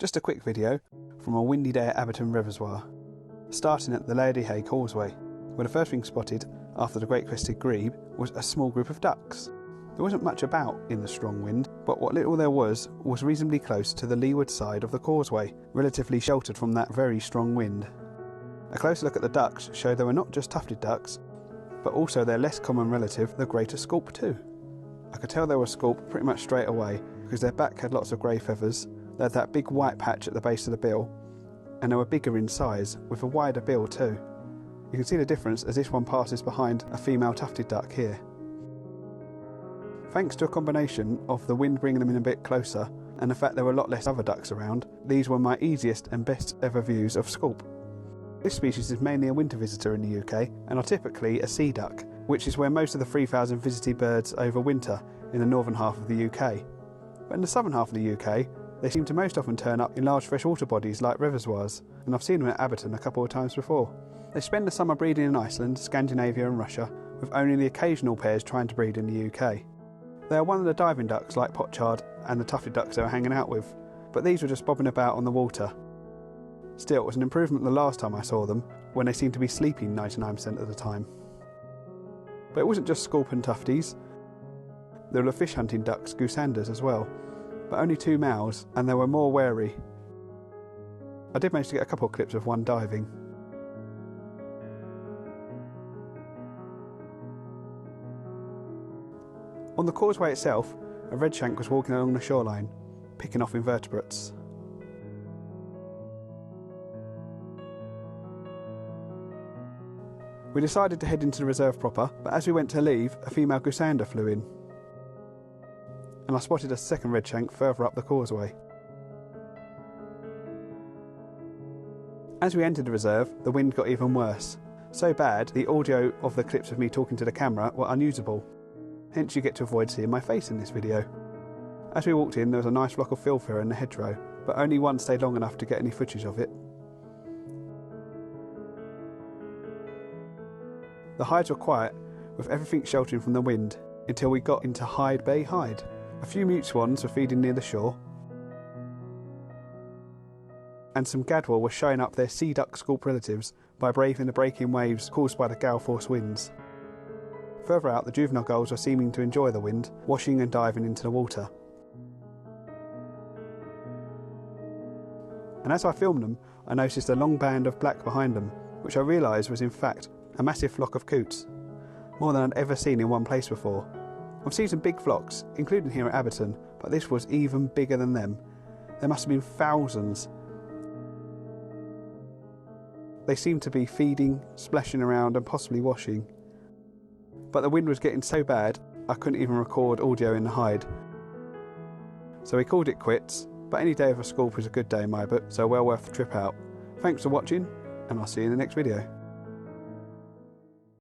Just a quick video from a windy day at Abberton Reservoir, starting at the Lady Hay Causeway, where the first thing spotted after the great crested grebe was a small group of ducks. There wasn't much about in the strong wind, but what little there was reasonably close to the leeward side of the causeway, relatively sheltered from that very strong wind. A closer look at the ducks showed they were not just tufted ducks, but also their less common relative, the greater scaup too. I could tell they were scaup pretty much straight away because their back had lots of grey feathers. They had that big white patch at the base of the bill, and they were bigger in size, with a wider bill too. You can see the difference as this one passes behind a female tufted duck here. Thanks to a combination of the wind bringing them in a bit closer and the fact there were a lot less other ducks around, these were my easiest and best ever views of scaup. This species is mainly a winter visitor in the UK and are typically a sea duck, which is where most of the 3,000 visited birds overwinter in the northern half of the UK. But in the southern half of the UK, they seem to most often turn up in large freshwater bodies like reservoirs, and I've seen them at Abberton a couple of times before. They spend the summer breeding in Iceland, Scandinavia and Russia, with only the occasional pairs trying to breed in the UK. They are one of the diving ducks like potchard and the tufted ducks they were hanging out with, but these were just bobbing about on the water. Still, it was an improvement the last time I saw them, when they seemed to be sleeping 99% of the time. But it wasn't just scaup and tufties. There were fish hunting ducks, Goosanders as well, but only 2 males, and they were more wary. I did manage to get a couple of clips of one diving. On the causeway itself, a redshank was walking along the shoreline, picking off invertebrates. We decided to head into the reserve proper, but as we went to leave, a female Goosander flew in, and I spotted a second redshank further up the causeway. As we entered the reserve, the wind got even worse. So bad, the audio of the clips of me talking to the camera were unusable. Hence you get to avoid seeing my face in this video. As we walked in, there was a nice flock of filfare in the hedgerow, but only one stayed long enough to get any footage of it. The hides were quiet, with everything sheltering from the wind, until we got into Hyde Bay Hyde. A few mute swans were feeding near the shore, and some gadwall were showing up their sea duck scaup relatives by braving the breaking waves caused by the gale force winds. Further out, the juvenile gulls were seeming to enjoy the wind, washing and diving into the water. And as I filmed them, I noticed a long band of black behind them, which I realised was in fact a massive flock of coots, more than I'd ever seen in one place before. I've seen some big flocks, including here at Abberton, but this was even bigger than them. There must have been thousands. They seemed to be feeding, splashing around and possibly washing. But the wind was getting so bad I couldn't even record audio in the hide. So we called it quits, but any day of a scaup is a good day in my book, so well worth the trip out. Thanks for watching, and I'll see you in the next video.